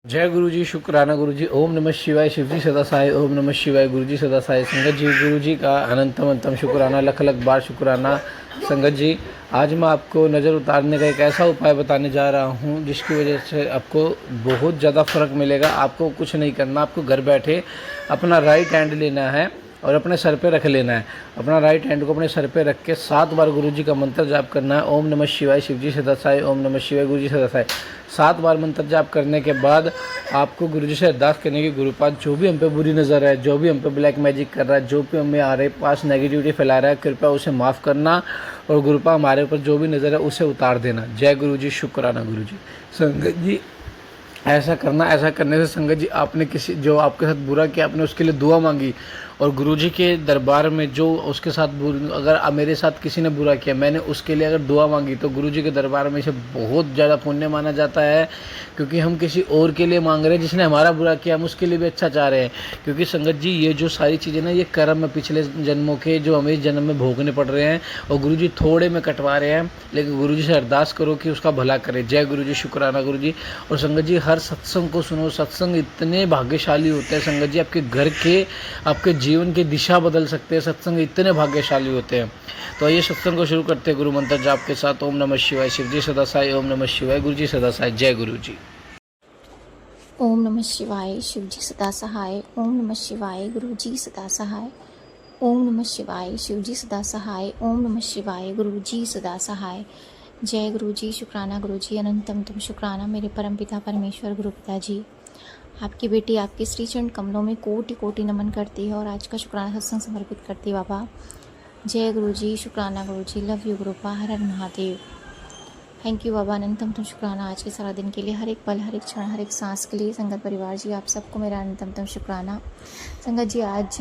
जय गुरु जी, शुक्राना गुरु जी। ओम नमः शिवाय। शिव जी सदा साई। ओम नमः शिवाय। गुरु जी सदा साई। संगत जी, गुरु जी का अनंतम अंतम शुक्राना, लख लख बार शुक्राना। संगत जी, आज मैं आपको नज़र उतारने का एक ऐसा उपाय बताने जा रहा हूँ जिसकी वजह से आपको बहुत ज़्यादा फ़र्क मिलेगा। आपको कुछ नहीं करना, आपको घर बैठे अपना राइट हैंड लेना है और अपने सर पे रख लेना है। अपना राइट हैंड को अपने सर पे रख के 7 बार गुरु जी का मंत्र जाप करना है। ओम नमः शिवाय। शिव जी सदा साई। ओम नमः शिवाय। गुरु जी सदा साई। 7 बार मंत्र जाप करने के बाद आपको गुरु जी से अरदास करने की, गुरुपाद जो भी हम पे बुरी नज़र है, जो भी हम पे ब्लैक मैजिक कर रहा है, जो भी हमें आ रहे पास नेगेटिविटी फैला रहा है, कृपया उसे माफ़ करना और गुरुपा हमारे ऊपर जो भी नज़र है उसे उतार देना। जय गुरु जी, शुक्राना गुरु जी। संगत जी, ऐसा करना, ऐसा करने से संगत जी आपने किसी जो आपके साथ बुरा किया आपने उसके लिए दुआ मांगी और गुरुजी के दरबार में जो उसके साथ अगर मेरे साथ किसी ने बुरा किया, मैंने उसके लिए अगर दुआ मांगी तो गुरुजी के दरबार में इसे बहुत ज़्यादा पुण्य माना जाता है। क्योंकि हम किसी और के लिए मांग रहे हैं जिसने हमारा बुरा किया, हम उसके लिए भी अच्छा चाह रहे हैं। क्योंकि संगत जी, ये जो सारी चीज़ें ना, ये कर्म है पिछले जन्मों के जो हमें इस जन्म में भोगने पड़ रहे हैं और गुरुजी थोड़े में कटवा रहे हैं। लेकिन गुरुजी से अरदास करो कि उसका भला करे। जय गुरु जी, शुक्राना गुरु जी। और संगत जी, हर सत्संग को सुनो। सत्संग इतने भाग्यशाली होते हैं संगत जी, आपके घर के, आपके जीवन की दिशा बदल सकते हैं। सत्संग इतने भाग्यशाली होते हैं। तो आइए सत्संग को शुरू करते हैं गुरु मंत्र जाप के साथ। ओम नमः शिवाय। शिव जी सदा साई। ओम नमः शिवाय। गुरु जी सदा साई। जय गुरु जी। ओम नमः शिवाय। शिव जी सदा सहाय। ओम नमः शिवाय। गुरु जी सदा सहाय। ओम नमः शिवाय। शिव जी सदा सहाय। ओम नमः शिवाय। गुरु जी सदा सहाय। जय गुरु जी, शुक्राना गुरु जी, अनंतम तुम शुक्राना मेरे परम पिता परमेश्वर गुरु पिता जी। आपकी बेटी आपके श्री चरण कमलों में कोटि कोटि नमन करती है और आज का शुक्राना सत्संग समर्पित करती है बाबा। जय गुरु जी, शुक्राना गुरु जी, लव यू गुरुपा, हर हर महादेव। थैंक यू बाबा, अनंतम तुम शुक्राना आज के सारा दिन के लिए, हर एक पल, हर एक क्षण, हर एक सांस के लिए। संगत परिवार जी, आप सबको मेरा अनंतम तुम शुक्राना। संगत जी, आज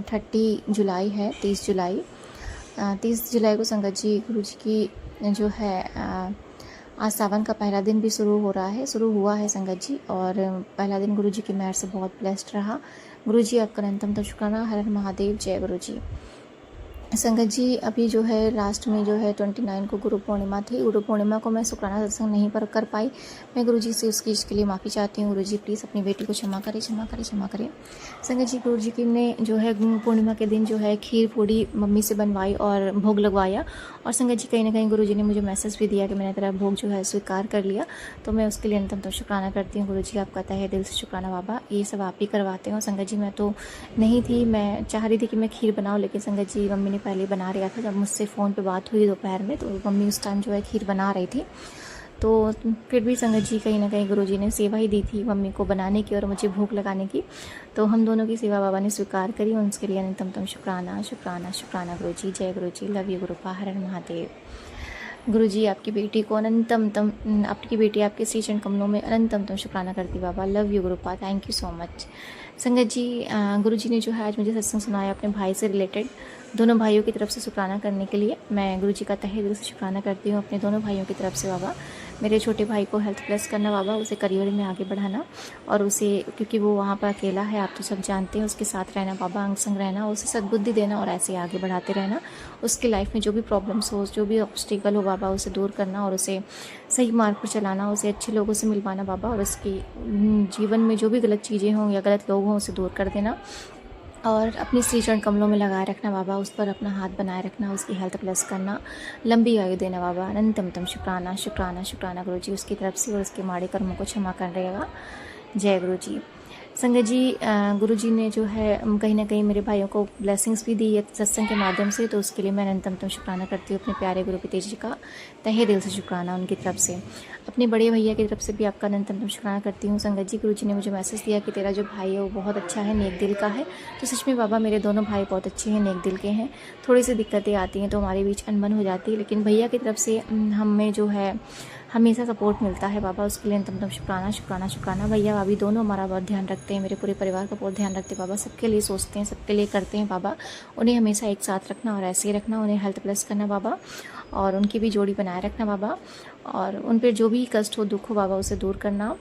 30 जुलाई है, 30 जुलाई। 30 जुलाई को संगत जी गुरु जी की जो है आज सावन का पहला दिन भी शुरू हुआ है संगत जी। और पहला दिन गुरु जी की मेहर से बहुत ब्लेस्ड रहा। गुरु जी आपका अनंतम तुम शुक्राना। हर हर महादेव। जय गुरु जी। संगत जी, अभी जो है लास्ट में जो है 29 को गुरु पूर्णिमा थी। गुरु पूर्णिमा को मैं शुक्राना सत्संग नहीं पर कर पाई। मैं गुरु जी से उसकी इसके लिए माफ़ी चाहती हूँ। गुरु जी प्लीज़ अपनी बेटी को क्षमा करें, क्षमा करें, क्षमा करें। संगत जी, गुरु जी की ने जो है पूर्णिमा के दिन जो है खीर पूड़ी मम्मी से बनवाई और भोग लगवाया। और संगत जी, कहीं ना कहीं गुरु जी ने मुझे मैसेज भी दिया कि मैंने तेरा भोग जो है स्वीकार कर लिया। तो मैं उसके लिए अंतम तो शुक्राना करती हूँ। गुरु जी आपका तहे दिल से शुक्राना बाबा, ये सब आप ही करवाते हो। संगत जी, मैं तो नहीं थी, मैं चाह रही थी कि मैं खीर बनाऊँ, लेकिन संगत जी मम्मी ने पहले बना लिया था। जब मुझसे फ़ोन पे बात हुई दोपहर में तो मम्मी उस टाइम जो है खीर बना रही थी। तो फिर भी संगत जी कहीं ना कहीं गुरुजी ने सेवा ही दी थी मम्मी को बनाने की और मुझे भूख लगाने की। तो हम दोनों की सेवा बाबा ने स्वीकार करी और उसके लिए अनंतम तम शुक्राना, शुक्राना, शुक्राना गुरु जी। जय गुरु जी, लव यू गुरुपा, हर हर महादेव। गुरु जी आपकी बेटी को अनंतम तम, आपकी बेटी आपके श्री चरण कमलों में अनंतम तम शुक्राना करती बाबा। लव यू गुरुपा, थैंक यू सो मच। संगत जी, गुरु जी ने जो है आज मुझे सत्संग सुनाया अपने भाई से रिलेटेड। दोनों भाइयों की तरफ से शुक्राना करने के लिए मैं गुरु जी का तहे दिल से शुक्राना करती हूँ अपने दोनों भाइयों की तरफ से बाबा। मेरे छोटे भाई को हेल्थ प्लस करना बाबा, उसे करियर में आगे बढ़ाना और उसे, क्योंकि वो वहाँ पर अकेला है, आप तो सब जानते हैं, उसके साथ रहना बाबा, अंग संग रहना, उसे सद्बुद्धि देना और ऐसे आगे बढ़ाते रहना। उसकी लाइफ में जो भी प्रॉब्लम्स हो, जो भी ऑब्स्टिकल हो बाबा, उसे दूर करना और उसे सही मार्ग पर चलाना, उसे अच्छे लोगों से मिलवाना बाबा। और उसकी जीवन में जो भी गलत चीज़ें हों या गलत लोग हों उसे दूर कर देना और अपनी श्री चरण कमलों में लगाए रखना बाबा। उस पर अपना हाथ बनाए रखना, उसकी हेल्थ प्लस करना, लंबी आयु देना बाबा। अनंतम तम शुक्राना, शुक्राना, शुक्राना गुरु जी उसकी तरफ से और उसके माड़े कर्मों को क्षमा कर रहेगा। जय गुरु जी। संगत जी, गुरु जी ने जो है कहीं ना कहीं मेरे भाइयों को ब्लेसिंग्स भी दी है सत्संग के माध्यम से। तो उसके लिए मैं अनंतम तम शुक्राना करती हूँ अपने प्यारे गुरु पिता जी का तहे दिल से शुक्राना उनकी तरफ से। अपने बड़े भैया की तरफ से भी आपका अनंतम तम शुक्राना करती हूँ। संगत जी, गुरु जी ने मुझे मैसेज दिया कि तेरा जो भाई है वो बहुत अच्छा है, नेक दिल का है। तो सच में बाबा, मेरे दोनों भाई बहुत अच्छे हैं, नेक दिल के हैं। थोड़ी सी दिक्कतें आती हैं तो हमारे बीच अनबन हो जाती है, लेकिन भैया की तरफ से हमें जो है हमेशा सपोर्ट मिलता है बाबा। उसके लिए अंतम शुक्राना, शुक्राना, शुक्राना। भैया भाभी दोनों हमारा बहुत ध्यान रखते हैं, मेरे पूरे परिवार का बहुत ध्यान रखते हैं बाबा। सबके लिए सोचते हैं, सबके लिए करते हैं बाबा। उन्हें हमेशा एक साथ रखना और ऐसे ही रखना, उन्हें हेल्थ प्लस करना बाबा और उनकी भी जोड़ी बनाए रखना बाबा। और उन पर जो भी कष्ट हो, दुख हो बाबा, उसे दूर करना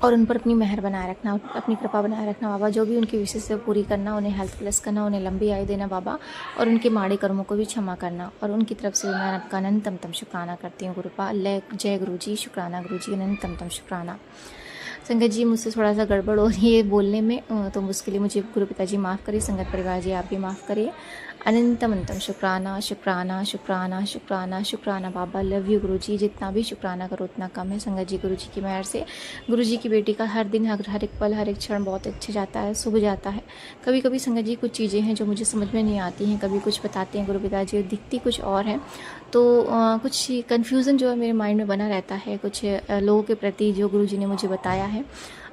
और उन पर अपनी मेहर बनाए रखना, अपनी कृपा बनाए रखना बाबा। जो भी उनकी विशेष से पूरी करना, उन्हें हेल्थ प्लस करना, उन्हें लंबी आयु देना बाबा और उनके माड़े कर्मों को भी क्षमा करना। और उनकी तरफ से मैं आपका अनंतम तम शुक्राना करती हूँ गुरुपा। जय गुरु जी, शुक्राना गुरु जी, अनंतम तम शुक्राना। संगत जी मुझसे थोड़ा सा गड़बड़ हो रही है बोलने में, तो उसके लिए मुझे गुरु पिताजी माफ़ करिए, संगत परिवार जी आप भी माफ़ करिए। अनंतम अनंतम शुक्राना शुक्राना शुक्राना शुक्राना शुक्राना बाबा, लव यू गुरु जी। जितना भी शुक्राना करो उतना कम है संगत जी। गुरु जी की मेहर से गुरु जी की बेटी का हर दिन हर एक पल हर एक क्षण बहुत अच्छा जाता है, शुभ जाता है। कभी कभी संगत जी कुछ चीज़ें हैं जो मुझे समझ में नहीं आती हैं, कभी कुछ बताते हैं गुरु पिताजी, दिखती कुछ और है, तो कुछ कन्फ्यूज़न जो है मेरे माइंड में बना रहता है कुछ लोगों के प्रति जो गुरु जी ने मुझे बताया है।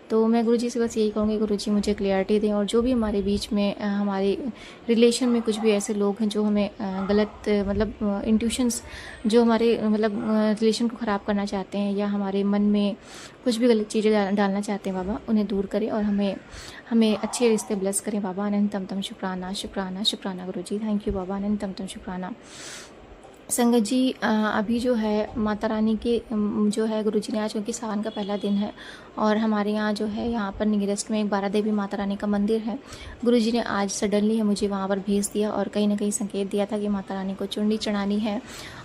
तो मैं गुरुजी से बस यही कहूँगी, गुरुजी मुझे क्लियरिटी दें, और जो भी हमारे बीच में हमारे रिलेशन में कुछ भी ऐसे लोग हैं जो हमें गलत मतलब इंट्यूशंस जो हमारे मतलब रिलेशन को ख़राब करना चाहते हैं या हमारे मन में कुछ भी गलत चीज़ें डालना चाहते हैं बाबा, उन्हें दूर करें और हमें अच्छे रिश्ते ब्लेस करें बाबा। अनंतम तम शुक्राना शुक्राना शुक्राना गुरुजी, थैंक यू बाबा, अनंतम तम शुक्राना। संगत जी अभी जो है माता रानी के जो है गुरुजी ने आज, क्योंकि सावन का पहला दिन है और हमारे यहाँ जो है यहाँ पर नियरेस्ट में एक बारा देवी माता रानी का मंदिर है। गुरुजी ने आज सडनली मुझे वहाँ पर भेज दिया और कहीं ना कहीं संकेत दिया था कि माता रानी को चुंडी चढ़ानी है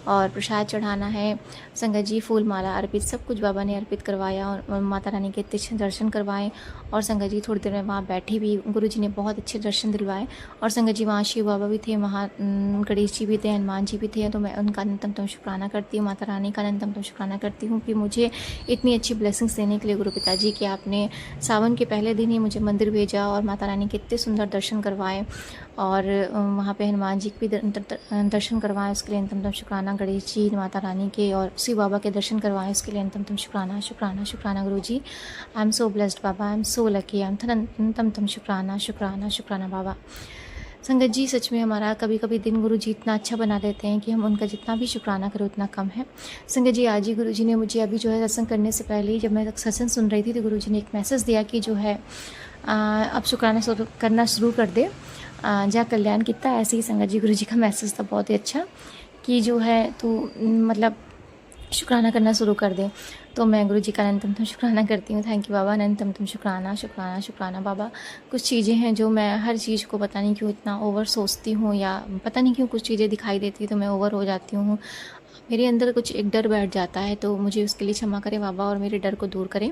और प्रसाद चढ़ाना है। संगत जी फूल माला अर्पित सब कुछ बाबा ने अर्पित करवाया और माता रानी के अच्छे दर्शन करवाए। और संगत जी थोड़ी देर में वहाँ बैठी भी, गुरुजी ने बहुत अच्छे दर्शन दिलवाए। और संगत जी वहाँ शिव बाबा भी थे, वहाँ गणेश जी भी थे, हनुमान जी भी थे। तो मैं उनका अनंतम तम शुक्राना करती हूँ, माता रानी का अनंतम तम शुक्राना करती हूँ कि मुझे इतनी अच्छी ब्लेसिंग्स देने के लिए गुरु पिताजी, कि आपने सावन के पहले दिन ही मुझे मंदिर भेजा और माता रानी के इतने सुंदर दर्शन करवाए और वहाँ पे हनुमान जी के भी दर्शन करवाए, उसके लिए अंतम तम शुक्राना। गणेश जी माता रानी के और शिव बाबा के दर्शन करवाए, उसके लिए अंतम तम शुक्राना शुक्राना शुक्राना गुरु जी। आई एम सो ब्लेस्ड बाबा, I am so lucky, I am अंतम तम शुक्राना शुक्राना शुक्राना बाबा। संगत जी सच में हमारा कभी कभी दिन गुरु जी इतना अच्छा बना देते हैं कि हम उनका जितना भी शुक्राना करें उतना कम है। संगत जी आज ही गुरु जी ने मुझे अभी जो है सत्संग करने से पहले ही जब मैं सत्संग सुन रही थी तो गुरु जी ने एक मैसेज दिया कि जो है अब शुक्राना करना शुरू कर दे, जा कल्याण कितना। ऐसे ही संगत जी गुरु जी का मैसेज था बहुत ही अच्छा कि जो है तू मतलब शुक्राना करना शुरू कर दे। तो मैं गुरु जी का अनंतम तम शुक्राना करती हूँ। थैंक यू बाबा, अनंतम तम शुक्राना शुक्राना शुक्राना बाबा। कुछ चीज़ें हैं जो मैं हर चीज़ को पता नहीं क्यों इतना ओवर सोचती हूँ या पता नहीं क्यों कुछ चीज़ें दिखाई देती तो मैं ओवर हो जाती हूँ, मेरे अंदर कुछ एक डर बैठ जाता है। तो मुझे उसके लिए क्षमा करें बाबा और मेरे डर को दूर करें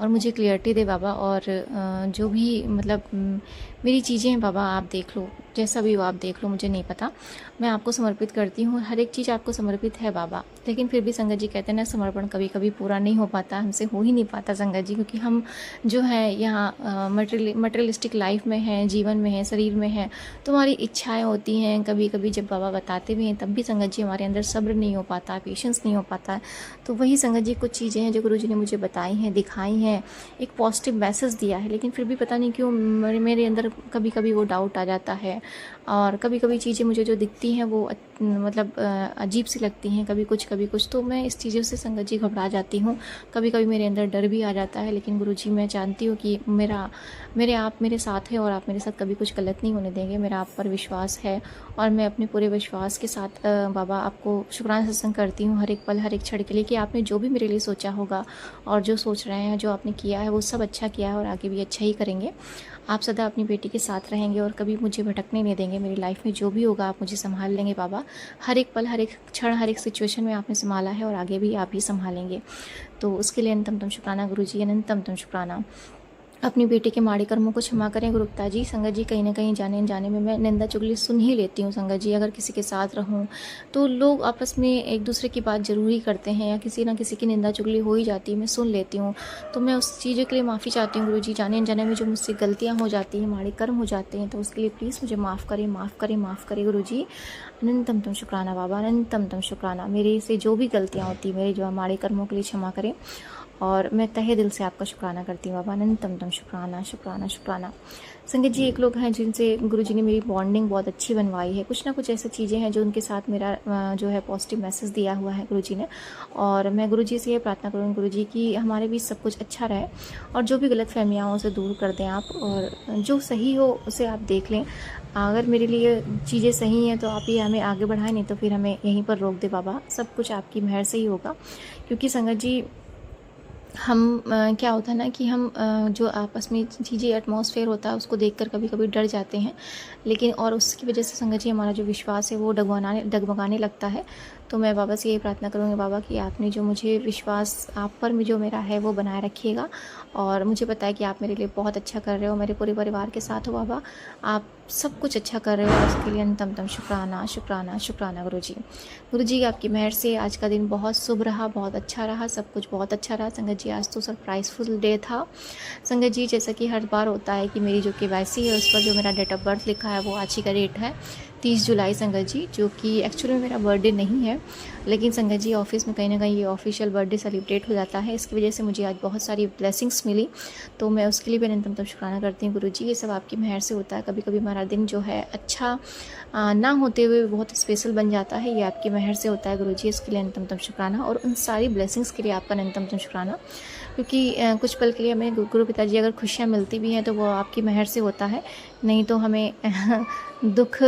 और मुझे क्लियरिटी दे बाबा। और जो भी मतलब मेरी चीज़ें हैं बाबा आप देख लो, जैसा भी हो आप देख लो, मुझे नहीं पता, मैं आपको समर्पित करती हूँ। हर एक चीज़ आपको समर्पित है बाबा। लेकिन फिर भी संगत जी कहते हैं ना समर्पण कभी कभी पूरा नहीं हो पाता, हमसे हो ही नहीं पाता संगत जी, क्योंकि हम जो है यहाँ मटेरियलिस्टिक लाइफ में हैं, जीवन में है, शरीर में है, तो हमारी इच्छाएँ होती हैं। कभी कभी जब बाबा बताते भी हैं तब भी संगत जी हमारे अंदर सब्र नहीं हो पाता, पेशेंस नहीं हो पाता। तो वही संगत जी कुछ चीज़ें हैं जो गुरु जी ने मुझे बताई हैं, दिखाई हैं, एक पॉजिटिव मैसेज दिया है, लेकिन फिर भी पता नहीं क्यों मेरे अंदर कभी कभी वो डाउट आ जाता है। और कभी कभी चीज़ें मुझे जो दिखती हैं वो मतलब अजीब सी लगती हैं, कभी कुछ, तो मैं इस चीज़ों से संगत जी घबरा जाती हूँ। कभी कभी मेरे अंदर डर भी आ जाता है, लेकिन गुरुजी मैं जानती हूँ कि आप मेरे साथ हैं और आप मेरे साथ कभी कुछ गलत नहीं होने देंगे। मेरा आप पर विश्वास है और मैं अपने पूरे विश्वास के साथ बाबा आपको शुक्राना सत्संग करती हूँ हर एक पल हर एक क्षण के लिए, कि आपने जो भी मेरे लिए सोचा होगा और जो सोच रहे हैं, जो आपने किया है वो सब अच्छा किया है और आगे भी अच्छा ही करेंगे। आप सदा अपनी बेटी के साथ रहेंगे और कभी मुझे भटकने नहीं देंगे। मेरी लाइफ में जो भी होगा आप मुझे संभाल लेंगे बाबा। हर एक पल हर एक क्षण हर एक सिचुएशन में आपने संभाला है और आगे भी आप ही संभालेंगे। तो उसके लिए अनंतम तम शुक्राना गुरुजी, अनंतम तम शुक्राना। अपनी बेटी के माड़े कर्मों को क्षमा करें गुरुपिता जी। संगत जी कहीं ना कहीं जाने अनजाने में मैं निंदा चुगली सुन ही लेती हूँ संगत जी। अगर किसी के साथ रहूँ तो लोग आपस में एक दूसरे की बात ज़रूर ही करते हैं या किसी ना किसी की निंदा चुगली हो ही जाती है, मैं सुन लेती हूँ। तो मैं उस चीज़ के लिए माफ़ी चाहती हूँ गुरुजी। जाने अनजाने में जो मुझसे गलतियाँ हो जाती हैं, माड़े कर्म हो जाते हैं, तो उसके लिए प्लीज़ मुझे माफ़ करें, माफ़ करें, माफ़ करें गुरुजी। अनंतम तम शुक्राना बाबा, अनंतम तम शुक्राना। मेरे से जो भी गलतियाँ होती हैं, मेरे जो माड़े कर्मों के लिए क्षमा करें और मैं तहे दिल से आपका शुक्राना करती हूँ बाबा। अनंतम तम शुक्राना शुक्राना शुक्राना। संगत जी एक लोग हैं जिनसे गुरुजी ने मेरी बॉन्डिंग बहुत अच्छी बनवाई है। कुछ ना कुछ ऐसी चीज़ें हैं जो उनके साथ मेरा जो है पॉजिटिव मैसेज दिया हुआ है गुरुजी ने, और मैं गुरुजी से ये प्रार्थना करूँगी गुरुजी कि हमारे बीच सब कुछ अच्छा रहे और जो भी गलत फहमियाँ हो उसे दूर कर दें आप, और जो सही हो उसे आप देख लें। अगर मेरे लिए चीज़ें सही हैं तो आप ही हमें आगे बढ़ाएं, नहीं तो फिर हमें यहीं पर रोक दे बाबा। सब कुछ आपकी मेहर से ही होगा, क्योंकि संगत जी हम क्या होता है ना कि हम जो आपस में चीज़ें एटमॉस्फेयर होता है उसको देखकर कभी कभी डर जाते हैं, लेकिन और उसकी वजह से संगत जी हमारा जो विश्वास है वो डगमगाने लगता है। तो मैं बाबा से यही प्रार्थना करूँगी बाबा कि आपने जो मुझे विश्वास आप पर में जो मेरा है वो बनाए रखिएगा, और मुझे पता है कि आप मेरे लिए बहुत अच्छा कर रहे हो, मेरे पूरे परिवार के साथ हो बाबा, आप सब कुछ अच्छा कर रहे हो, और उसके लिए अंतम शुक्राना शुक्राना शुक्राना गुरुजी। गुरुजी आपकी मेहर से आज का दिन बहुत शुभ रहा, बहुत अच्छा रहा, सब कुछ बहुत अच्छा रहा। संगत जी आज तो सरप्राइजफुल डे था। संगत जी जैसा कि हर बार होता है कि मेरी जो KYC है उस पर जो मेरा डेट ऑफ बर्थ लिखा है वो आज ही का डेट है 30 जुलाई संगत जी, जो कि एक्चुअली में मेरा बर्थडे नहीं है, लेकिन संगत जी ऑफिस में कहीं ना कहीं ये ऑफिशियल बर्थडे सेलिब्रेट हो जाता है। इसकी वजह से मुझे आज बहुत सारी ब्लेसिंग्स मिली, तो मैं उसके लिए भी अनंतम शुक्राना करती हूँ गुरुजी। ये सब आपकी मेहर से होता है। कभी कभी हमारा दिन जो है अच्छा ना होते हुए बहुत स्पेशल बन जाता है, ये आपकी मेहर से होता है गुरुजी। इसके लिए अनंतम शुक्राना, और उन सारी ब्लेसिंग्स के लिए आपका अनंतम शुक्राना, क्योंकि कुछ पल के लिए हमें गुरु पिताजी अगर खुशियाँ मिलती भी हैं तो वो आपकी मेहर से होता है, नहीं तो हमें दुख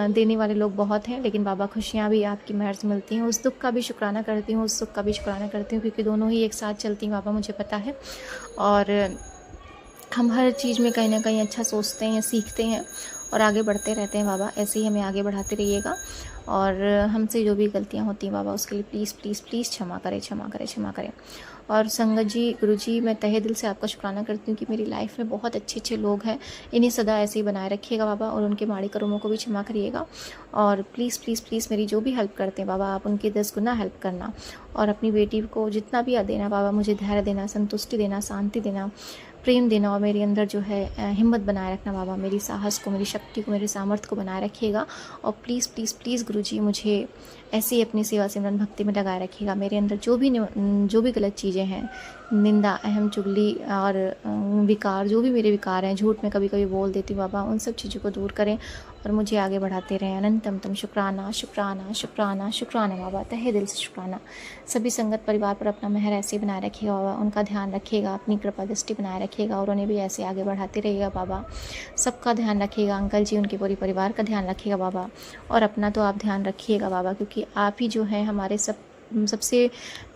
देने वाले लोग बहुत हैं, लेकिन बाबा खुशियाँ भी आपकी मेहर से मिलती हैं। उस दुख का भी शुक्राना करती हूँ, उस सुख का भी शुक्राना करती हूँ, क्योंकि दोनों ही एक साथ चलती हैं बाबा, मुझे पता है। और हम हर चीज़ में कहीं ना कहीं अच्छा सोचते हैं, सीखते हैं और आगे बढ़ते रहते हैं बाबा। ऐसे ही हमें आगे बढ़ाते रहिएगा, और हमसे जो भी गलतियाँ होती हैं बाबा उसके लिए प्लीज़ प्लीज़ प्लीज़ क्षमा करें, क्षमा करें, क्षमा करें। और संगत जी गुरुजी मैं तहे दिल से आपका शुक्राना करती हूँ कि मेरी लाइफ में बहुत अच्छे अच्छे लोग हैं, इन्हें सदा ऐसे ही बनाए रखिएगा बाबा, और उनके माड़ी कर्मों को भी क्षमा करिएगा। और प्लीज़ प्लीज़ प्लीज़ मेरी जो भी हेल्प करते हैं बाबा आप उनकी 10 गुना हेल्प करना, और अपनी बेटी को जितना भी देना बाबा, मुझे धैर्य देना, संतुष्टि देना, शांति देना, प्रेम देना, और मेरे अंदर जो है हिम्मत बनाए रखना बाबा, मेरी साहस को, मेरी शक्ति को, मेरे सामर्थ्य को बनाए रखिएगा। और प्लीज़ प्लीज़ प्लीज़ गुरुजी मुझे ऐसे ही अपनी सेवा सिमरन भक्ति में लगाए रखिएगा। मेरे अंदर जो भी गलत चीज़ें हैं, निंदा, अहम, चुगली और विकार, जो भी मेरे विकार हैं, झूठ में कभी कभी बोल देती हूँ बाबा, उन सब चीज़ों को दूर करें और मुझे आगे बढ़ाते रहें। अनंतम शुक्राना शुक्राना शुक्राना शुक्राना बाबा, तहे दिल से शुक्राना। सभी संगत परिवार पर अपना मेहर ऐसे ही बनाए रखिएगा बाबा, उनका ध्यान रखिएगा, अपनी कृपा दृष्टि बनाए रखिएगा, और उन्हें भी ऐसे आगे बढ़ाते रहिएगा बाबा। सबका ध्यान रखिएगा, अंकल जी उनके पूरे परिवार का ध्यान रखिएगा बाबा, और अपना तो आप ध्यान रखिएगा बाबा, क्योंकि आप ही जो हैं हमारे सबसे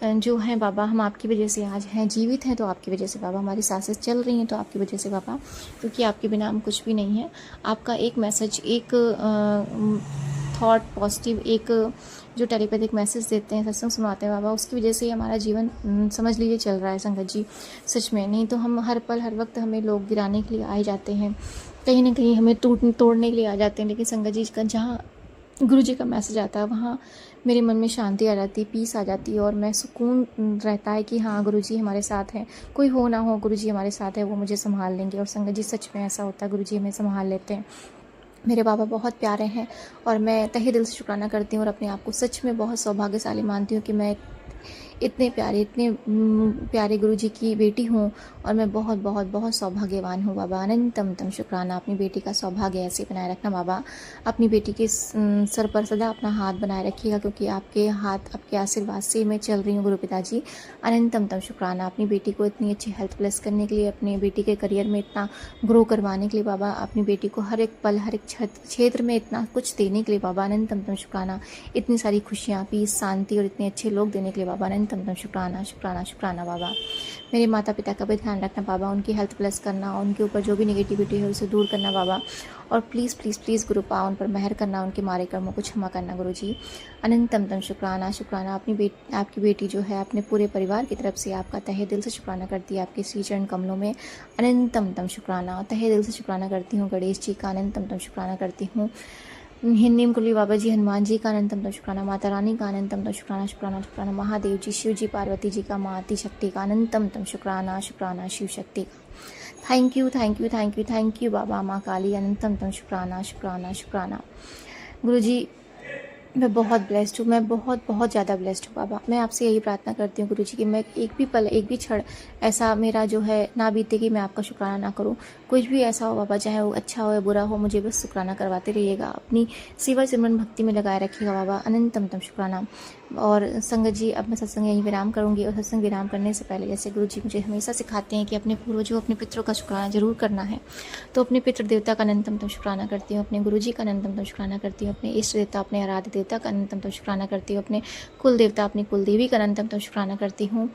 जो हैं बाबा, हम आपकी वजह से आज हैं, जीवित हैं तो आपकी वजह से बाबा, हमारी सांसें चल रही हैं तो आपकी वजह से बाबा, क्योंकि आपके बिना हम कुछ भी नहीं है। आपका एक मैसेज, एक थॉट पॉजिटिव, एक जो टेलीपैथिक मैसेज देते हैं, सत्संग सुनाते हैं बाबा, उसकी वजह से ही हमारा जीवन समझ लीजिए चल रहा है संगत जी, सच में। नहीं तो हम हर पल हर वक्त हमें लोग गिराने के लिए आए जाते हैं, कहीं ना कहीं हमें तोड़ने के लिए आ जाते हैं, लेकिन संगत जी का जहाँ गुरु जी का मैसेज आता है वहाँ मेरे मन में शांति आ जाती है, पीस आ जाती है, और मैं सुकून रहता है कि हाँ गुरु जी हमारे साथ हैं, कोई हो ना हो गुरु जी हमारे साथ है, वो मुझे संभाल लेंगे। और संगत जी सच में ऐसा होता है, गुरु जी हमें संभाल लेते हैं। मेरे बाबा बहुत प्यारे हैं, और मैं तहे दिल से शुक्राना करती हूँ, और अपने आप को सच में बहुत सौभाग्यशाली मानती हूँ कि मैं इतने प्यारे गुरुजी की बेटी हूँ, और मैं बहुत बहुत बहुत सौभाग्यवान हूँ बाबा। अनंतम शुक्राना। अपनी बेटी का सौभाग्य ऐसे बनाए रखना बाबा, अपनी बेटी के सर पर सदा अपना हाथ बनाए रखिएगा, क्योंकि आपके हाथ, आपके आशीर्वाद से मैं चल रही हूँ गुरु पिताजी। अनंतम शुक्राना। अपनी बेटी को इतनी अच्छी हेल्थ प्लस करने के लिए, अपनी बेटी के करियर में इतना ग्रो करवाने के लिए बाबा, अपनी बेटी को हर एक पल, हर एक क्षेत्र में इतना कुछ देने के लिए बाबा, अनंतम शुक्राना। इतनी सारी खुशियाँ, पीस, शांति और इतने अच्छे लोग देने के लिए बाबा, अनंतम शुक्राना शुक्राना शुक्राना बाबा। मेरे माता पिता का भी ध्यान रखना बाबा, उनकी हेल्थ प्लस करना, उनके ऊपर जो भी नेगेटिविटी है उसे दूर करना बाबा, और प्लीज़ प्लीज़ प्लीज़ गुरु पा उन पर मेहर करना, उनके मारे कर्मों को क्षमा करना गुरु जी। अनंतम शुक्राना शुक्राना। आपकी बेटी जो है अपने पूरे परिवार की तरफ से आपका तहे दिल से शुक्राना करती है, आपके श्री चरण कमलों में अनंतम शुक्राना, तहे दिल से शुक्राना करती हूँ। गणेश जी का अनंतम शुक्राना करती हूँ। हिंदी कुली बाबा जी, हनुमान जी का अनंतम शुक्राना, माता रानी का अनंतम शुक्राना शुक्राना शुक्राना, महादेव जी, शिव जी, पार्वती जी का, माँ आदि शक्ति का अनंतम शुक्राना शुक्राना, शिव शक्ति का। Thank you thank you thank you thank you बाबा, माँ काली, अनंतम शुक्राना शुक्राना शुक्राना। गुरु जी मैं बहुत ब्लेस्ड हूँ, मैं बहुत बहुत ज़्यादा ब्लेस्ड हूँ बाबा। मैं आपसे यही प्रार्थना करती हूँ गुरु जी कि मैं एक भी पल, एक भी क्षण ऐसा मेरा जो है ना बीते कि मैं आपका शुक्राना ना करूँ। कुछ भी ऐसा हो बाबा, चाहे वो अच्छा हो या बुरा हो, मुझे बस शुक्राना करवाते रहिएगा, अपनी सेवा सिमरन भक्ति में लगाए रखिएगा बाबा। अनंतम शुक्राना। और संगत जी अब मैं सत्संग यहीं विराम करूँगी, और सत्संग विराम करने से पहले जैसे गुरु जी मुझे हमेशा सिखाते हैं कि अपने पूर्वजों, अपने पितरों का शुक्राना जरूर करना है, तो अपने पितृ देवता का अनंतम शुक्राना करती हूँ, अपने गुरु जी का अनंतम शुक्राना करती हूँ, अपने इष्ट देवता, अपने आराध्य देवता का अनंतम शुक्राना करती हूँ, अपने कुल देवता, अपनी कुल देवी का अनंतम शुक्राना करती हूँ,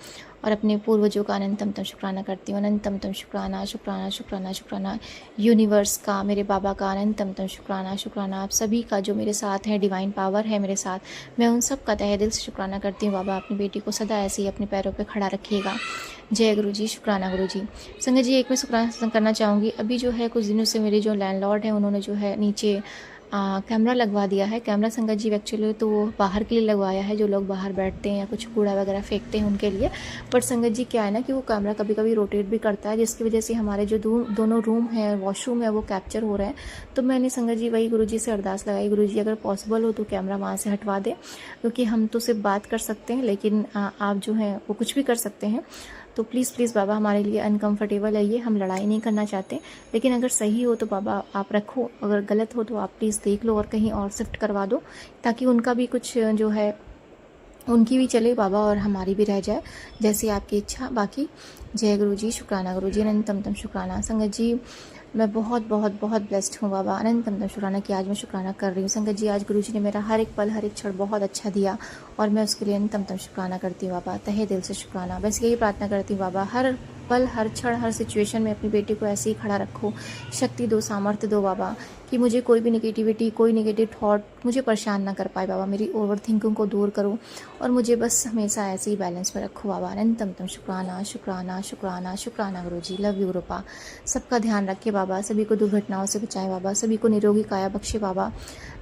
और अपने पूर्वजों का अनंतम तम शुक्राना करती हूँ। अनंतम तम शुक्राना शुक्राना शुक्राना शुक्राना। यूनिवर्स का, मेरे बाबा का अनंतम तम शुक्राना शुक्राना। आप सभी का जो मेरे साथ है, डिवाइन पावर है मेरे साथ, मैं उन सब का तहे दिल से शुक्राना करती हूँ। बाबा अपनी बेटी को सदा ऐसे ही अपने पैरों पे खड़ा रखिएगा। जय गुरु जी, शुक्राना गुरु जी। संगत जी, एक मैं शुक्राना करना चाहूँगी। अभी जो है कुछ दिनों से मेरे जो लैंडलॉर्ड हैं उन्होंने जो है नीचे कैमरा लगवा दिया है। कैमरा संगत जी एक्चुअली तो वो बाहर के लिए लगवाया है, जो लोग बाहर बैठते हैं या कुछ कूड़ा वगैरह फेंकते हैं उनके लिए। बट संगत जी क्या है ना कि वो कैमरा कभी कभी रोटेट भी करता है, जिसकी वजह से हमारे जो दोनों रूम है, वॉशरूम है, वो कैप्चर हो रहे हैं। तो मैंने संगत जी वही गुरुजी से अरदास लगाई, गुरुजी अगर पॉसिबल हो तो कैमरा वहाँ से हटवा दें, क्योंकि हम तो सिर्फ बात कर सकते हैं लेकिन आप जो हैं वो कुछ भी कर सकते हैं। तो प्लीज़ प्लीज़ बाबा, हमारे लिए अनकंफर्टेबल है ये, हम लड़ाई नहीं करना चाहते, लेकिन अगर सही हो तो बाबा आप रखो, अगर गलत हो तो आप प्लीज़ देख लो और कहीं और शिफ्ट करवा दो, ताकि उनका भी कुछ जो है उनकी भी चले बाबा और हमारी भी रह जाए, जैसी आपकी इच्छा। बाकी जय गुरु जी, शुक्राना गुरु जी, अनंतम तम शुक्राना। संगत जी मैं बहुत बहुत बहुत ब्लेस्ड हूँ बाबा, अनंतम तम शुक्राना कि आज मैं शुक्राना कर रही हूँ। संगत जी आज गुरु जी ने मेरा हर एक पल हर एक क्षण बहुत अच्छा दिया और मैं उसके लिए अनंतम तम शुक्राना करती हूँ बाबा, तहे दिल से शुक्राना। बस यही प्रार्थना करती हूँ बाबा, हर पल हर क्षण हर सिचुएशन में अपनी बेटी को ऐसे ही खड़ा रखो, शक्ति दो, सामर्थ्य दो बाबा, कि मुझे कोई भी नेगेटिविटी, कोई नेगेटिव थॉट मुझे परेशान ना कर पाए बाबा। मेरी ओवर थिंकिंग को दूर करो और मुझे बस हमेशा ऐसे ही बैलेंस में रखो बाबा। अनंतम तम शुक्राना शुक्राना शुक्राना शुक्राना गुरु जी। लव यू रूपा। सबका ध्यान रखे बाबा, सभी को दुर्घटनाओं से बचाए बाबा, सभी को निरोगी काया बख्शे बाबा।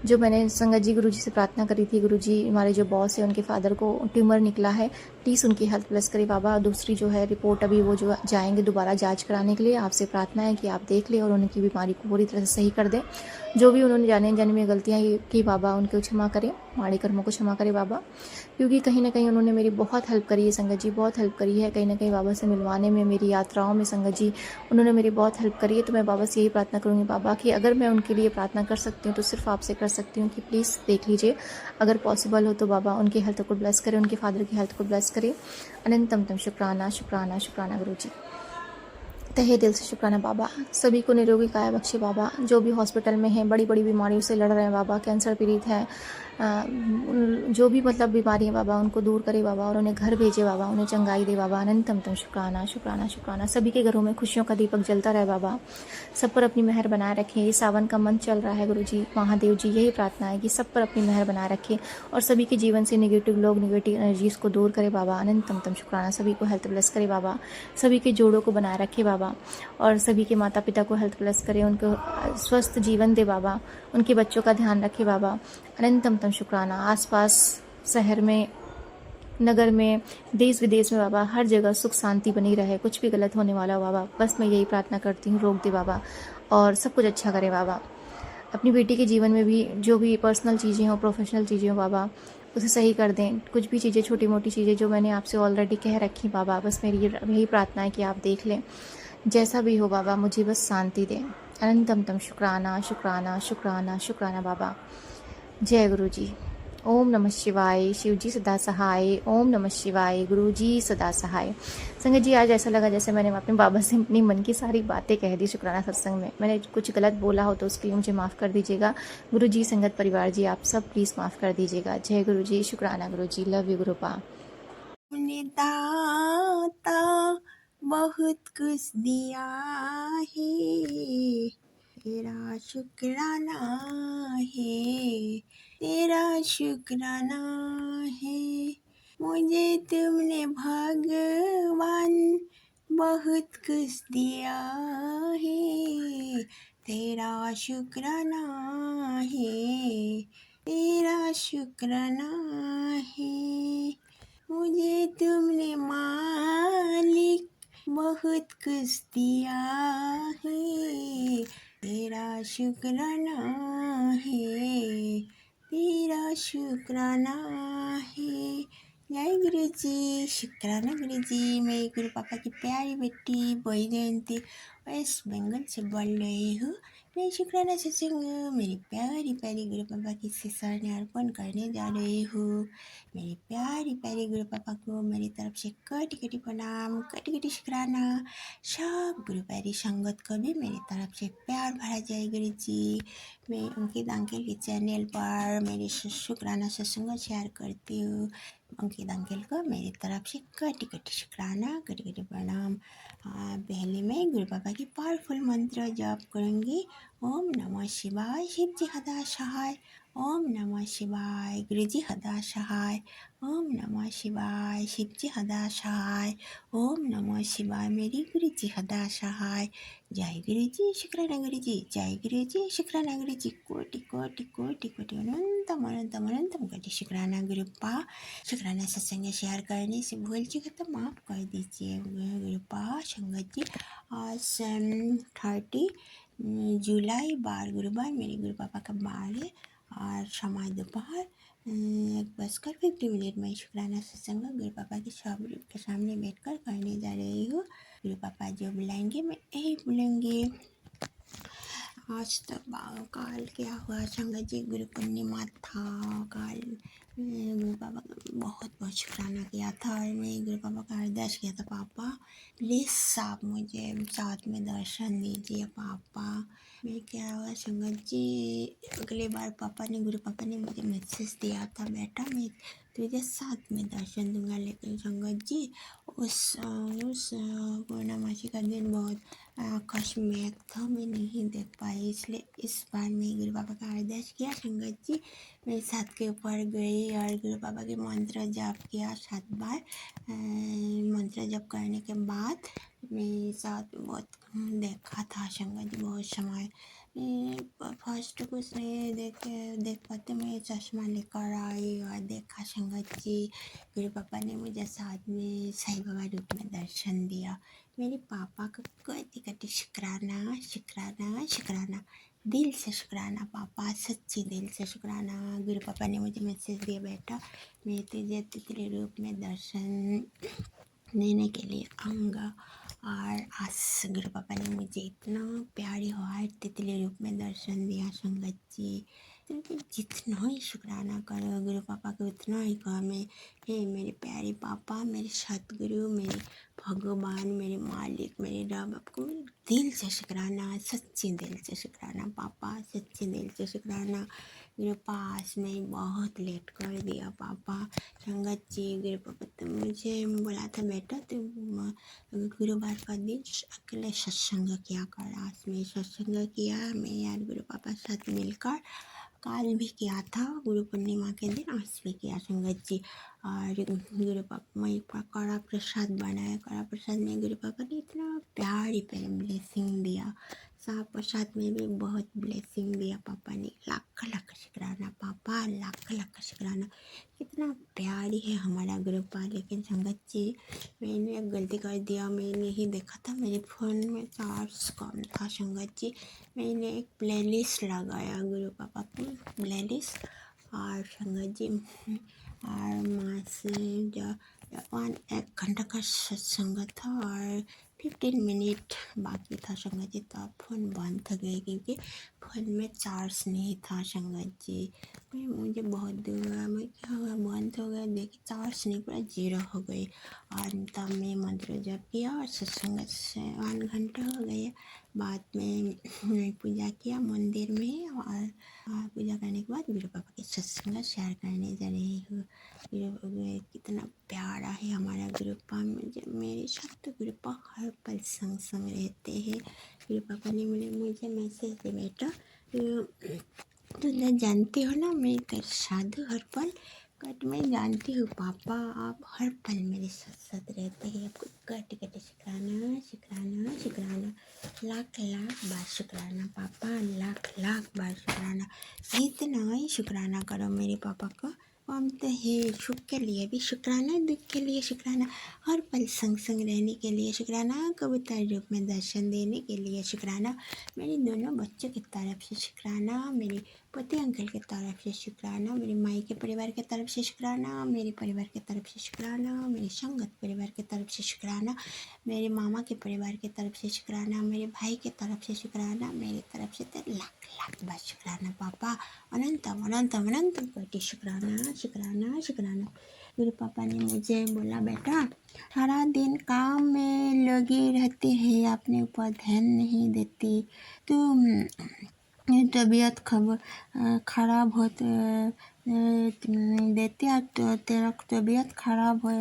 जो मैंने संगत जी गुरु जी से प्रार्थना करी थी, गुरु जी हमारे जो बॉस है उनके फादर को ट्यूमर निकला है, प्लीज़ उनकी हेल्थ प्लस करे बाबा। दूसरी जो है रिपोर्ट अभी वो जो जाएंगे दोबारा जांच कराने के लिए, आपसे प्रार्थना है कि आप देख लें और उनकी बीमारी को पूरी तरह से सही कर दें। जो भी उन्होंने जाने अनजाने में गलतियाँ की बाबा, उनको क्षमा करें, माड़े कर्मों को क्षमा करें बाबा, क्योंकि कहीं ना कहीं उन्होंने मेरी बहुत हेल्प करी है संगत जी, बहुत हेल्प करी है। कहीं ना कहीं बाबा से मिलवाने में, मेरी यात्राओं में संगत जी उन्होंने मेरी बहुत हेल्प करी है। तो मैं बाबा से यही प्रार्थना करूँगी बाबा कि अगर मैं उनके लिए प्रार्थना कर सकती हूँ तो सिर्फ आपसे कर सकती हूँ कि प्लीज़ देख लीजिए, अगर पॉसिबल हो तो बाबा उनकी हेल्थ को ब्लेस करें, उनके फादर की हेल्थ को ब्लेस करें। अनंतम तम शुक्राना शुक्राना शुक्राना गुरु जी, तहे दिल से शुक्राना बाबा। सभी को निरोगी काया बख्शे बाबा, जो भी हॉस्पिटल में हैं, बड़ी बड़ी बीमारियों से लड़ रहे हैं बाबा, कैंसर पीड़ित हैं, जो भी मतलब बीमारी है बाबा उनको दूर करे बाबा और उन्हें घर भेजे बाबा, उन्हें चंगाई दे बाबा। अनंतम तम शुक्राना शुक्राना शुक्राना। सभी के घरों में खुशियों का दीपक जलता रहे बाबा, सब पर अपनी मेहर बनाए रखें। ये सावन का मंथ चल रहा है गुरु जी, महादेव जी यही प्रार्थना है कि सब पर अपनी मेहर बनाए रखें और सभी के जीवन से नेगेटिव लोग, नेगेटिव एनर्जीज को दूर करे बाबा। अनंतम तम शुक्राना। सभी को हेल्थ ब्लेस करे बाबा, सभी के जोड़ों को बनाए रखे बाबा और सभी के माता पिता को हेल्थ ब्लेस करे, उनको स्वस्थ जीवन दे बाबा, उनके बच्चों का ध्यान रखे बाबा। अनंतम तम शुक्राना। आसपास शहर में, नगर में, देश विदेश में बाबा हर जगह सुख शांति बनी रहे, कुछ भी गलत होने वाला हो बाबा, बस मैं यही प्रार्थना करती हूँ, रोक दे बाबा और सब कुछ अच्छा करे बाबा। अपनी बेटी के जीवन में भी जो भी पर्सनल चीज़ें हो, प्रोफेशनल चीज़ें हो बाबा, उसे सही कर दें। कुछ भी चीज़ें, छोटी मोटी चीज़ें जो मैंने आपसे ऑलरेडी कह रखी बाबा, बस मेरी यही प्रार्थना है कि आप देख लें, जैसा भी हो बाबा मुझे बस शांति दें। अनंतम तम शुक्राना शुक्राना शुक्राना शुक्राना बाबा। जय गुरु जी। ओम नमः शिवाय, शिव जी सदा सहाय। ओम नमः शिवाय, गुरु जी सदा सहाय। संगत जी आज ऐसा लगा जैसे मैंने अपने बाबा से अपनी मन की सारी बातें कह दी शुक्राना सत्संग में। मैंने कुछ गलत बोला हो तो उसके लिए मुझे माफ़ कर दीजिएगा। गुरु जी, संगत परिवार जी, आप सब प्लीज़ माफ़ कर दीजिएगा। जय गुरु जी, शुक्राना गुरु जी, लव यू गुरुपा। तूने दाता बहुत कुछ दिया है, तेरा शुक्राना है, तेरा शुक्राना है। मुझे तुमने भगवान बहुत कुछ दिया है, तेरा शुक्राना है, तेरा शुक्राना है। मुझे तुमने मालिक बहुत कुछ दिया है, तेरा शुक्राना है, तेरा शुक्राना है। जय गुरु जी, शुक्राना गुरु जी। मैं गुरु पापा की प्यारी बेटी बोई जयंती वेस्ट बंगाल से बोल रही हूँ। मैं शुक्राना सत्संग मेरी प्यारी प्यारी गुरु पापा की सिसाने अर्पण करने जा रही हूँ। मेरे प्यारी प्यारी गुरु पापा को मेरी तरफ से कटी कटी प्रणाम, कटी कटी शुक्राना। सब गुरु प्यारी संगत को भी मेरी तरफ से प्यार भरा जय गुरु जी। मैं अंकित अंकल के चैनल पर मेरी शुक्राना सत्संग शेयर करती हूँ। अंकित अंकल को मेरी तरफ से कटी कटी शुक्राना, कटी कटी प्रणाम। पहले मैं गुरु पापा की पावरफुल मंत्र जाप करूँगी। ओम नमः शिवाय, शिव जी हदा सहाय। ओम नमः शिवाय, गुरु जी हदा सहाय। ओम नमः शिवाय, शिव जी हदा सहाय। ओम नमः शिवाय, मेरी गुरु जी हदा सहाय। जय गुरु जी, शुक्राना गुरु जी। जय गुरु जी, शुक्राना गुरु जी। कोटि कोटि कोटि कोटि अनंतम अनंतम अनंतम कोटि शुक्राना गुरु पा। शुक्राना सत्संग शेयर करने से भूल चुके तो माफ़ कर दीजिए गुरु पा। संगत जी आज 30 जुलाई बार गुरुवार मेरे गुरु पापा का बार है और समय दोपहर 1:50 में शुक्राना सत्संग गुरु पापा के स्वरूप के सामने बैठकर करने जा रही हूँ। गुरु पापा जो बुलाएंगे मैं यही बोलूँगी। आज तो काल क्या हुआ संगत जी, गुरु पूर्णिमा था काल। गुरु पापा का बहुत बहुत शुक्राना किया था और मैं गुरु पापा का अरदास किया था, पापा प्लीज़ आप मुझे साथ में दर्शन दीजिए पापा। मैं क्या हुआ संगत जी, अगली बार गुरु पापा ने मुझे मैसेज दिया था, बेटा मैं तुझे साथ में दर्शन दूंगा, लेकिन संगत जी उस पूर्णमासी का दिन बहुत आकाश मेघ था, मैं नहीं देख पाई, इसलिए इस बार मैं गुरु पापा का अरदास किया। संगत जी मैं छत के ऊपर गई और गुरु पापा के मंत्र जाप किया 7 बार। मंत्र जाप करने के बाद मैं साथ में बहुत देखा था संगत जी, बहुत समय फर्स्ट कुछ नहीं देख पाते, मैं चश्मा लेकर आई और देखा संगत जी गुरु पापा ने मुझे साथ में साईं बाबा रूप में दर्शन दिया। मेरे पापा का कटी कटी शुक्राना शुक्राना शुक्राना, दिल से शुक्राना पापा, सच्ची दिल से शुक्राना। गुरु पापा ने मुझे मैसेज दिया, बेटा मैं तुझे तेरे रूप में दर्शन देने के लिए आऊँगा। और आज गुरु पापा ने मुझे इतना प्यारी हार्ट तितली रूप में दर्शन दिया संगत जी। तो जितना ही शुक्राना करो गुरु पापा को उतना ही कम है। हे मेरे प्यारे पापा, मेरे सतगुरु, मेरे भगवान, मेरे मालिक, मेरे रब, आपको दिल से शुक्राना, सच्ची दिल से शुक्राना पापा, सच्ची दिल से शुक्राना। गुरु पास में बहुत लेट कर दिया पापा। संगत जी गुरु पापा तो मुझे बोला था, बेटा तुम गुरुवार का दिन अकेले सत्संग किया कर। आज मैं सत्संग किया, मैं यार गुरु पापा साथ मिलकर काल भी किया था, गुरु पूर्णिमा के दिन आज भी किया संगत जी। और गुरु पापा मैं कड़ा प्रसाद बनाया, कड़ा प्रसाद में गुरु पापा ने इतना प्यारी प्यारी ब्लेसिंग दिया। साहब प्रसाद में भी बहुत ब्लेसिंग दिया पापा ने। लाख लाख शुक्राना पापा, लाख लाख शुक्राना। कितना प्यारी है हमारा गुरु पा। लेकिन संगत जी मैंने एक गलती कर दिया, मैंने ही देखा था मेरे फ़ोन में चार्ज कम था संगत जी। मैंने एक प्लेलिस्ट लगाया गुरु पापा की प्लेलिस्ट, और संगत जी और माँ से जो 1 घंटा का सत्संग था और 15 मिनट बाकी था संगत जी, तो फ़ोन बंद था गई क्योंकि फ़ोन में चार्ज नहीं था संगत जी। मुझे बहुत दुआ मैं क्या हुआ बंद हो गया, देखिए चार्ज नहीं, पूरा 0 हो गई। और तब मैं मंत्र जप किया और सत्संग से 1 घंटा हो गया। बाद में पूजा किया मंदिर में और पूजा करने के बाद गुरु पापा के सत्संग शेयर करने जा रही हूँ। कितना प्यारा है हमारा गुरु पापा, मुझे मेरे साथ तो गुरु पापा हर पल संग संग रहते हैं। गुरु पापा ने मुझे मैसेज दिया, बेटा तुम जानती हो ना मैं तेरे साधु हर पल, कट मैं जानती हूँ पापा आप हर पल मेरे साथ साथ रहते हैं। आपको कट कट शुक्राना शुक्राना शुक्राना, लाख लाख बार शुक्राना पापा, लाख लाख बार शुक्राना। इतना ही शुक्राना करो मेरे पापा को। हम तो है सुख के लिए भी शुक्राना, दुख के लिए शुक्राना, हर पल संग संग रहने के लिए शुक्राना, कबूतर रूप में दर्शन देने के लिए शुक्राना, मेरे दोनों बच्चों की तरफ से शुक्राना, मेरे पति अंकल की तरफ से शुक्राना, मेरे माई के परिवार की तरफ से शुक्राना, मेरे परिवार की तरफ से शुक्राना, मेरे संगत परिवार की तरफ से शुक्राना, मेरे मामा के परिवार की तरफ से शुक्राना, मेरे भाई की तरफ से शुक्राना, मेरी तरफ से तो लाख लाख बार शुक्राना पापा, अनंतम अनंतम अनंतम कोटि शुक्राना शुक्राना शुक्राना। मेरे पापा ने मुझे बोला, बेटा सारा दिन काम में लगी रहती है, अपने ऊपर ध्यान नहीं देती, तुम तबीयत खराब हो देती है तो तेरा तबीयत खराब हो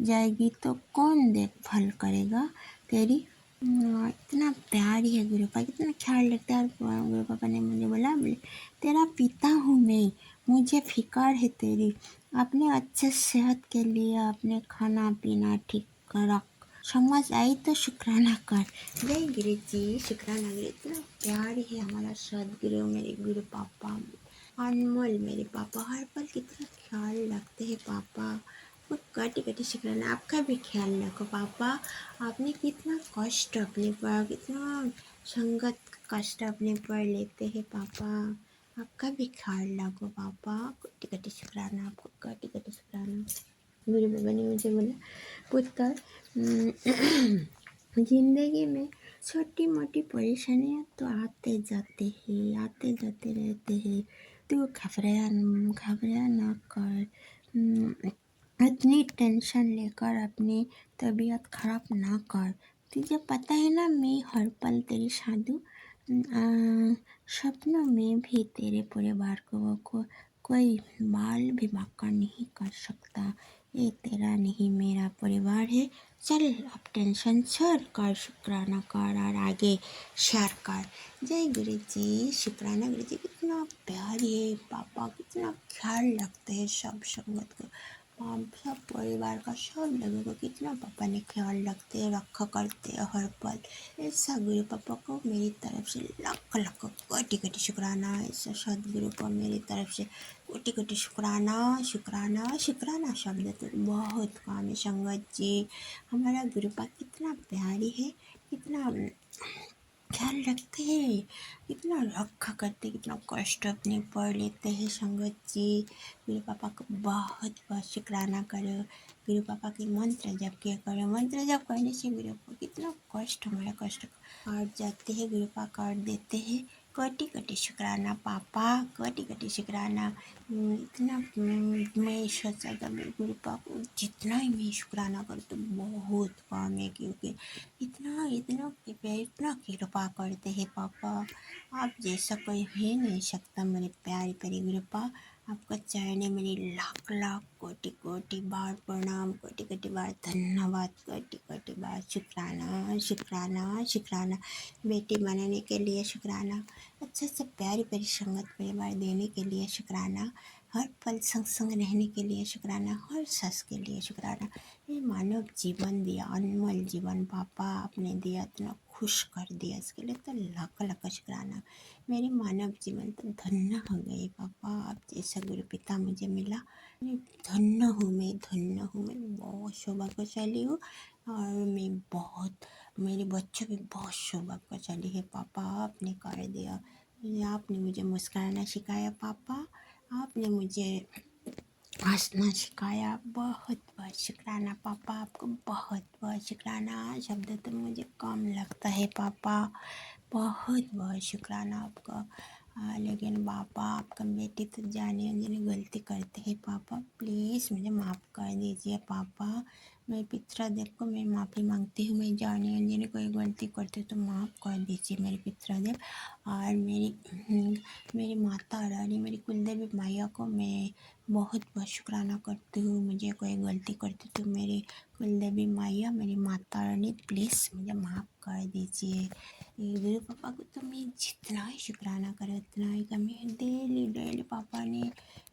जाएगी तो कौन देखभाल करेगा तेरी। इतना प्यार है गुरु पापा, कितना ख्याल रखता है। गुरु पापा ने मुझे बोला, तेरा पिता हूँ मैं, मुझे फिक्र है तेरी, अपने अच्छे सेहत के लिए अपने खाना पीना ठीक रख, समझ आई तो शुक्राना कर। जय गुरु जी, शुक्राना गुरु। इतना प्यार है हमारा सदगुरु, मेरे गुरु पापा अनमोल, मेरे पापा हर पल कितना ख्याल रखते हैं पापा। वो कटी कटी शुक्राना, आपका भी ख्याल रखो पापा। आपने कितना कष्ट अपने पर, कितना संगत कष्ट अपने पर लेते हैं पापा, आपका भी ख्याल रखो पापा। कटी कटी शुक्राना आपको, कटी कटी शुक्राना। गुरु बाबा ने मुझे बोला, पुत्र जिंदगी में छोटी मोटी परेशानियाँ तो आते जाते रहते हैं, तो घबराया ना कर, इतनी टेंशन लेकर अपनी तबीयत खराब ना कर। तुझे पता है ना, मैं हर पल तेरी साधु, सपनों में भी तेरे परिवार को कोई बाल भी बांका नहीं कर सकता। ये तेरा नहीं मेरा परिवार है। चल अब टेंशन छोड़ कर, शुक्राना कर और आगे शेयर कर। जय गुरु जी, शुक्राना गुरु जी। कितना प्यार है पापा, कितना ख्याल रखते हैं सब संगत को, सब परिवार का, सब लोगों को कितना पापा ने ख्याल रखते हैं, रखा करते हैं हर पल। ऐसा गुरु पापा को मेरी तरफ से लाख लाख कोटि कोटि शुक्राना। ऐसा सदगुरु को मेरी तरफ से कोटि कोटि शुक्राना शुक्राना शुक्राना। शब्द तो बहुत कम है संगत जी। हमारा गुरु पापा कितना प्यारी है, कितना ख्याल रखते हैं, कितना रखा करते, कितना कष्ट अपने पर लेते हैं संगत जी। गुरु पापा को बहुत बहुत शुक्राना करो। गुरु पापा की मंत्र जप किया करो, मंत्र जप करने से गुरु पापा कितना कष्ट, हमारा कष्ट काट जाते हैं, गुरु पापा काट देते हैं। कोटि कोटि शुक्राना पापा, कोटि कोटि शुक्राना। इतना मैं सोचा था, मैं गुरु पापा को जितना ही मैं शुक्राना करूँ तो बहुत कम है, क्योंकि इतना इतना इतना कृपा करते हैं पापा, आप जैसा कोई है नहीं सकता। मेरे प्यारे प्यारे गुरु पापा, आपका चरण मेरी लाख लाख कोटि कोटि बार प्रणाम, कोटि कोटि बार धन्यवाद, कोटि कोटि बार शुक्राना शुक्राना शुक्राना। बेटी बनाने के लिए शुक्राना, अच्छे से प्यारी प्यारी संगत परिवार देने के लिए शुक्राना, हर पल संग संग रहने के लिए शुक्राना, हर सांस के लिए शुक्राना। ये मानव जीवन दिया, अनमोल जीवन पापा आपने दिया, इतना खुश कर दिया, इसके लिए तो लाख लाख शुक्राना। मेरे मानव जीवन तो धन्य हो गए पापा, आप जैसा गुरु पिता मुझे मिला, मैं धन्य हूँ, मैं धन्य हूँ, मैं बहुत सौभाग्यशाली हूँ। और मैं बहुत, मेरे बच्चे भी बहुत सौभाग्यशाली है पापा, आपने कर दिया। आपने मुझे मुस्कुराना सिखाया पापा, आपने मुझे हंसना सिखाया। बहुत बहुत शुक्राना पापा, आपको बहुत बहुत शुक्राना। शब्द तो मुझे कम लगता है पापा, बहुत बहुत शुक्राना आपका। लेकिन पापा, आपका बेटी तो जाने अनजाने गलती करते हैं पापा, प्लीज़ मुझे माफ़ कर दीजिए पापा। मैं पितृदेव को मैं माफ़ी मांगती हूँ, मैं जाने अनजाने कोई गलती करती हूँ तो माफ़ कर दीजिए मेरे पितृदेव। और मेरी माता रानी, मेरी कुलदेवी मैया को मैं बहुत बहुत शुक्राना करती हूँ। मुझे कोई गलती करती तो मेरी कुलदेवी मैया, मेरी माता रानी, प्लीज़ मुझे माफ़ कर दीजिए। गुरु पापा को तो मैं जितना ही शुक्राना करूँ उतना ही कम है। डेली डेली पापा ने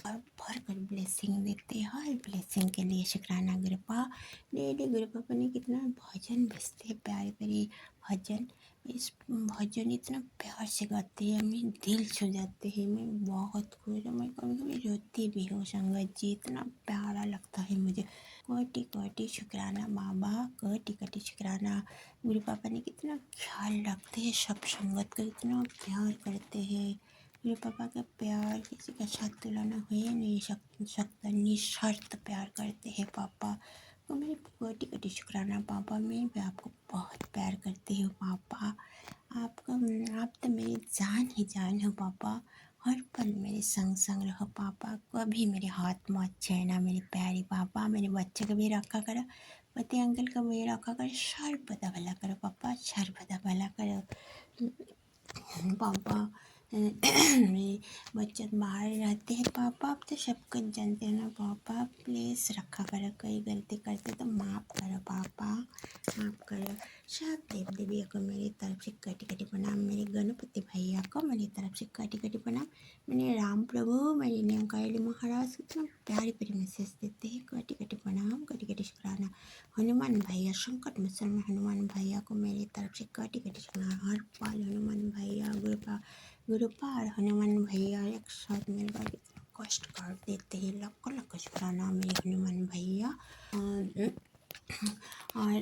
और भर कर ब्लेसिंग देते हैं, हर ब्लेसिंग के लिए शुक्राना गुरु पापा। डेली गुरु पापा ने कितना भजन भेजते हैं, प्यारे प्यारे भजन। इस भजन इतना प्यार से गाते हैं, मैं दिल छू जाते हैं, मैं बहुत खुश हूँ, मैं कभी कभी रोती भी हूँ संगत जी, इतना प्यारा लगता है मुझे। कोटि कोटि शुक्राना बाबा, कोटि कोटि शुक्राना। गुरु पापा ने कितना ख्याल रखते हैं सब संगत का, इतना प्यार करते हैं। गुरु पापा का प्यार किसी के साथ तुलना हो ही नहीं सकता, निस्वार्थ प्यार करते हैं पापा। तो मेरे कोटि कोटि शुक्राना पापा, मैं भी आपको बहुत प्यार करती हूँ पापा। आपका आप तो मेरी जान ही जान हो पापा। हर पल मेरे संग संग रहो पापा, कभी मेरे हाथ मत छेड़ना मेरे प्यारे पापा। मेरे बच्चे को भी रखा करो, पति अंकल को भी रखा करो, सर्वदा भला करो पापा, सर्वदा भला करो पापा। मेरे बच्चे बाहर रहते हैं पापा, आप तो सब कुछ जानते हैं ना पापा। प्लीज़ रखा करो, कोई गलती करते तो माफ़ करो पापा, माफ़ करो। सब देव देवियों को मेरी तरफ से कटी कटी प्रणाम, मेरे गणपति भैया को मेरी तरफ से कटी कटी प्रणाम, मेरे राम प्रभु, मेरे नियम कायली महाराज कितना प्यारी प्यारी मैसेज देते हैं, कटी कटी प्रणाम, कटी कटी शुक्राना। हनुमान भैया, संकट मोचन में हनुमान भैया को मेरी तरफ से कटी कटी शुक्राना। हर पल हनुमान भैया, गुरुपा और हनुमान भैया एक साथ मिलकर कितना कष्ट कर देते हैं। लाखों लाखों शुक्राना मेरे हनुमान भैया। और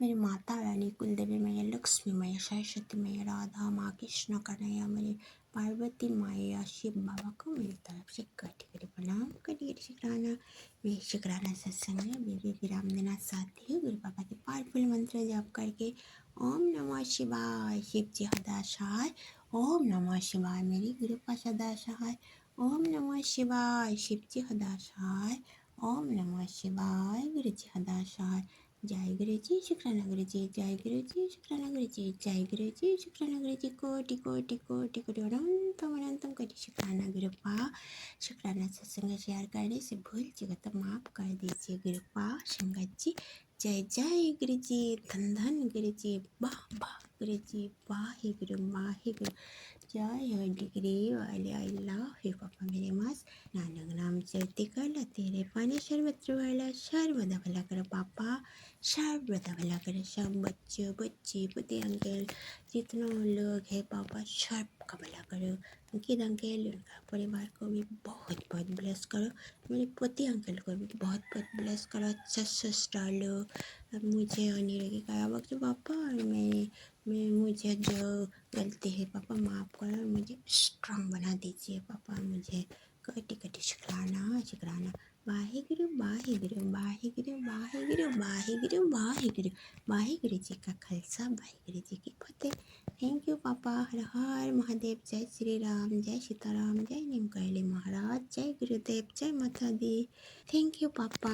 मेरी माता रानी कुलदेवी मैया, लक्ष्मी मैया, सरस्वती मैया, राधा माँ, कृष्ण कन्हैया, मेरी पार्वती मैया, शिव बाबा को मेरी तरफ से कटी कटी प्रणाम, कटी कटी शुक्राना। मैं शुक्राना सत्संग में बेबी विराम देना चाहती हूँ। गुरु पापा के पावरफुल मंत्र जाप करके ओम नमः शिवाय, शिव जी सदा सहाय। ओम नमः शिवाय, मेरी गुरु पा सदा सहाय। ओम नमः शिवाय, शिव जी सदा सहाय। ओम नमः शिवाय, गुरु जी सदा सहाय। जय गुरु जी, शुक्राना गुरु जी, जय गुरु जी, शुक्राना गुरु जी, जय गुरु जी, शुक्राना गुरु जी, कोटि कोटि कोटि कोटि अनंतम अनंतम कोटि शुक्राना गुरु पा। शुक्राना सत्संग शेयर करने से भूल चुका तो माफ कर दीजिए गुरु पा। संगत जी, जय जय गुरु जी, धन धन गुरु जी, वाह वाह गुरु जी, वाहे गुरु। जय हो डिग्री वाले, आई लव यू पापा मेरे मस्त। नानक नाम चलते कला तेरे पानी, सर्वत्र वाला सर्वदा भला करो पापा, सर्वदा भला करो। सब बच्चे पुते अंकल जितना लोग है पापा, सबका भला करो। अंकित अंकल, उनका परिवार को भी बहुत बहुत ब्लेस करो। मेरे पोती अंकल को भी बहुत बहुत ब्लेस करो। अच्छा सस्ता लो मुझे अनिरोगी का बख्शो पापा, और मुझे जो गलती है पापा माफ़ करो, और मुझे स्ट्रांग बना दीजिए पापा। मुझे कटी कटी शुक्राना शुक्राना। वाहिगुरु वाहिगुरु वाहिगुरु वाहिगुरु वाहिगुरु वाहिगुरु। वाहिगुरु जी का खालसा, वाहिगुरु जी की फतेह। थैंक यू पापा। हर हर महादेव। जय श्री राम, जय सीताराम, जय नीम कैली महाराज, जय गुरुदेव, जय माता दी। थैंक यू पापा।